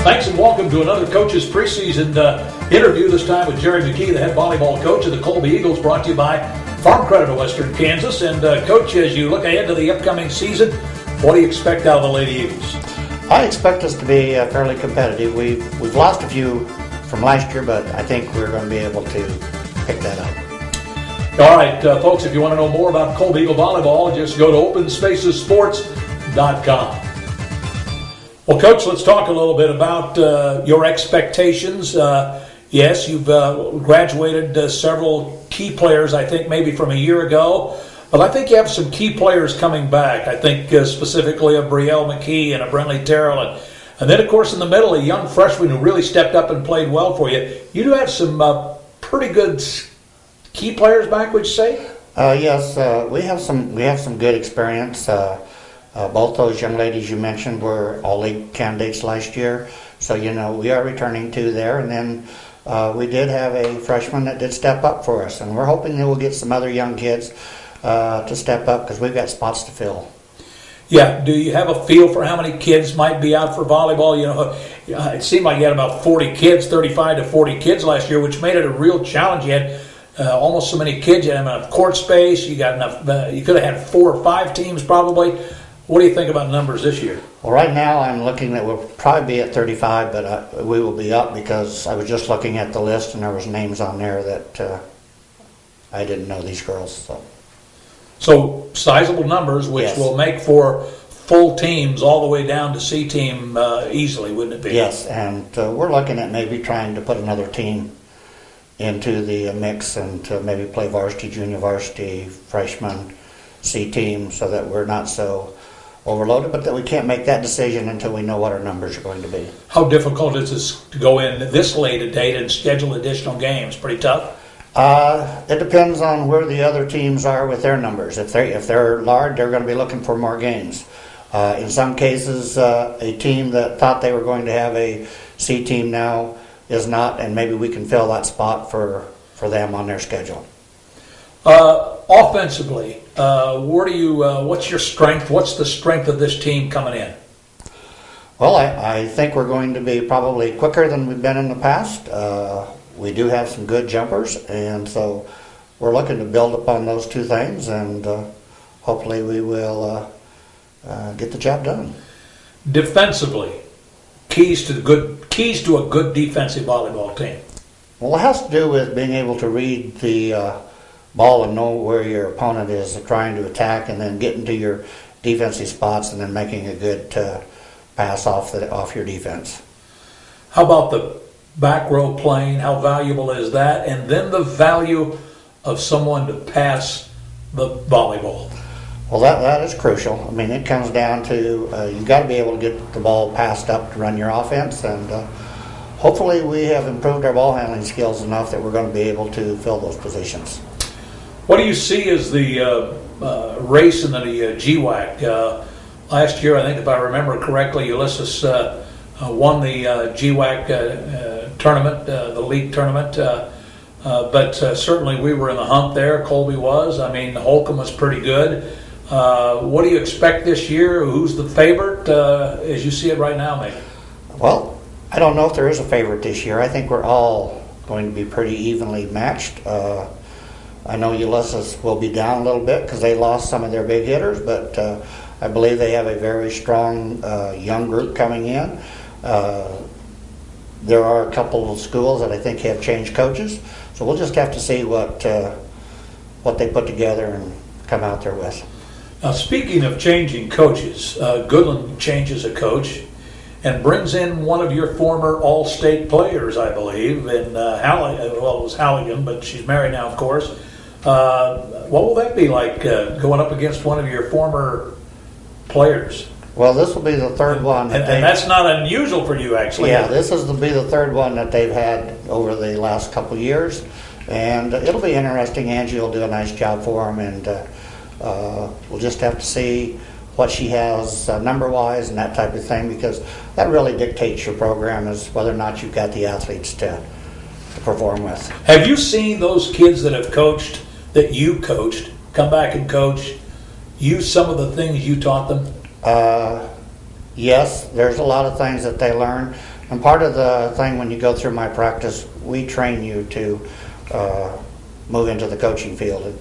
Thanks and welcome to another Coach's Preseason interview, this time with Jerry McKee, the head volleyball coach of the Colby Eagles, brought to you by Farm Credit of Western Kansas. And Coach, as you look ahead to the upcoming season, what do you expect out of the Lady Eagles? I expect us to be fairly competitive. We've lost a few from last year, but I think we're going to be able to pick that up. All right, folks, if you want to know more about Colby Eagle volleyball, just go to openspacessports.com. Well, Coach, let's talk a little bit about your expectations. Yes, you've graduated several key players, I think, maybe from a year ago. But I think you have some key players coming back. I think specifically of Brielle McKee and a Brentley Terrell. And then, of course, in the middle, a young freshman who really stepped up and played well for you. You do have some pretty good key players back, would you say? Yes, we have some good experience. Both those young ladies you mentioned were all-league candidates last year. So, we are returning two there. And then we did have a freshman that did step up for us. And we're hoping that we'll get some other young kids to step up because we've got spots to fill. Yeah. Do you have a feel for how many kids might be out for volleyball? It seemed like you had about 40 kids, 35 to 40 kids last year, which made it a real challenge. You had almost so many kids. You had enough court space. You got enough. You could have had 4 or 5 teams probably. What do you think about numbers this year? Well, right now I'm looking that we'll probably be at 35, but we will be up because I was just looking at the list and there was names on there that I didn't know these girls. So sizable numbers, which Yes. will make for full teams all the way down to C team easily, wouldn't it be? Yes, and we're looking at maybe trying to put another team into the mix and to maybe play varsity, junior varsity, freshman, C team, so that we're not so overloaded, but that we can't make that decision until we know what our numbers are going to be. How difficult is it to go in this late a date and schedule additional games? Pretty tough? It depends on where the other teams are with their numbers. If they're large, they're going to be looking for more games. In some cases, a team that thought they were going to have a C team now is not, and maybe we can fill that spot for them on their schedule. Offensively, what's your strength? What's the strength of this team coming in? Well, I think we're going to be probably quicker than we've been in the past. We do have some good jumpers, and so we're looking to build upon those two things, and hopefully we will get the job done. Defensively, keys to a good defensive volleyball team. Well, it has to do with being able to read the ball and know where your opponent is trying to attack, and then getting to your defensive spots, and then making a good pass off your defense. How about the back row playing? How valuable is that? And then the value of someone to pass the volleyball. Well, that is crucial. I mean, it comes down to you've got to be able to get the ball passed up to run your offense, and hopefully we have improved our ball handling skills enough that we're going to be able to fill those positions. What do you see as the race in the GWAC? Last year, I think if I remember correctly, Ulysses won the GWAC tournament, the league tournament. But certainly we were in the hunt there. Colby was. I mean, Holcomb was pretty good. What do you expect this year? Who's the favorite as you see it right now, maybe? Well, I don't know if there is a favorite this year. I think we're all going to be pretty evenly matched. I know Ulysses will be down a little bit because they lost some of their big hitters, but I believe they have a very strong young group coming in. There are a couple of schools that I think have changed coaches, so we'll just have to see what they put together and come out there with. Now, speaking of changing coaches, Goodland changes a coach and brings in one of your former All-State players, I believe, in it was Halligan, but she's married now, of course. What will that be like going up against one of your former players? Well, this will be the third one. And that's not unusual for you, actually. Yeah, this will be the third one that they've had over the last couple of years. And it'll be interesting. Angie will do a nice job for them, and we'll just have to see what she has number-wise and that type of thing, because that really dictates your program, is whether or not you've got the athletes to perform with. Have you seen those kids that have coached, that you coached, come back and coach, use some of the things you taught them? Yes, there's a lot of things that they learn. And part of the thing when you go through my practice, we train you to move into the coaching field. And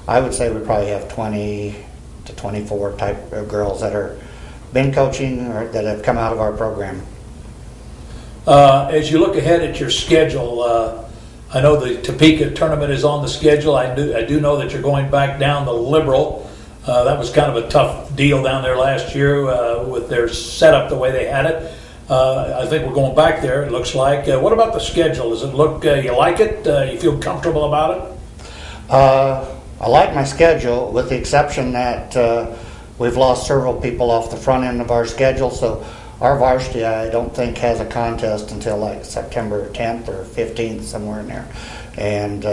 I would say we probably have 20 to 24 type of girls that are been coaching or that have come out of our program. As you look ahead at your schedule, I know the Topeka tournament is on the schedule. I do know that you're going back down the Liberal. That was kind of a tough deal down there last year with their setup the way they had it. I think we're going back there, it looks like. What about the schedule? Does it look, you like it? You feel comfortable about it? I like my schedule, with the exception that we've lost several people off the front end of our schedule. So our varsity, I don't think, has a contest until like September 10th or 15th, somewhere in there. And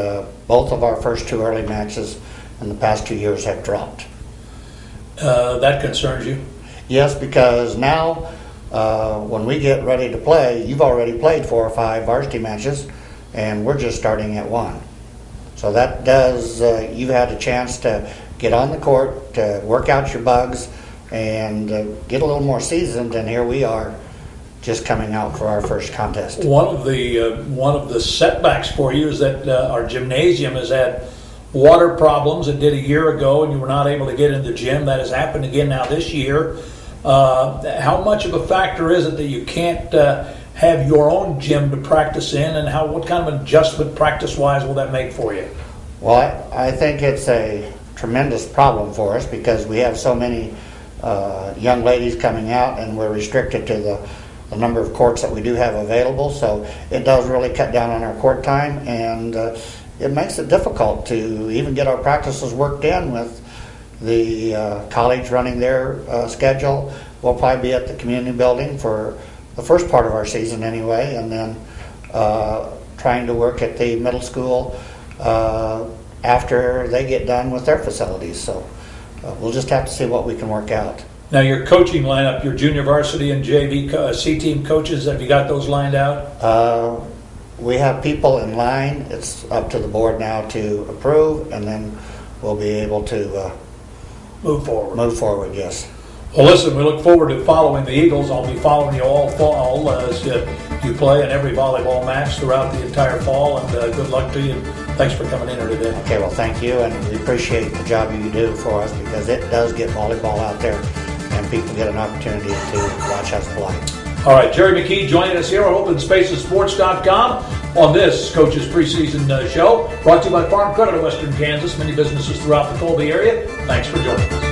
both of our first two early matches in the past 2 years have dropped. That concerns you? Yes, because now when we get ready to play, you've already played 4 or 5 varsity matches, and we're just starting at 1. So that does, you've had a chance to get on the court, to work out your bugs, and get a little more seasoned, and here we are just coming out for our first contest. One of the setbacks for you is that our gymnasium has had water problems. It did a year ago, and you were not able to get in the gym. That has happened again now this year. How much of a factor is it that you can't have your own gym to practice in, and what kind of adjustment practice-wise will that make for you? Well, I think it's a tremendous problem for us because we have so many young ladies coming out, and we're restricted to the number of courts that we do have available. So it does really cut down on our court time, and it makes it difficult to even get our practices worked in with the college running their schedule. We'll probably be at the community building for the first part of our season anyway, and then trying to work at the middle school after they get done with their facilities. So we'll just have to see what we can work out. Now, your coaching lineup, your junior varsity and JV C-team coaches, have you got those lined out? We have people in line. It's up to the board now to approve, and then we'll be able to move forward. Move forward, yes. Well, listen, we look forward to following the Eagles. I'll be following you all fall as you play in every volleyball match throughout the entire fall, and good luck to you. Thanks for coming in here today. Okay, well, thank you, and we appreciate the job you do for us because it does get volleyball out there, and people get an opportunity to watch us play. All right, Jerry McKee joining us here on OpenSpacesSports.com on this Coach's Preseason Show, brought to you by Farm Credit of Western Kansas, many businesses throughout the Colby area. Thanks for joining us.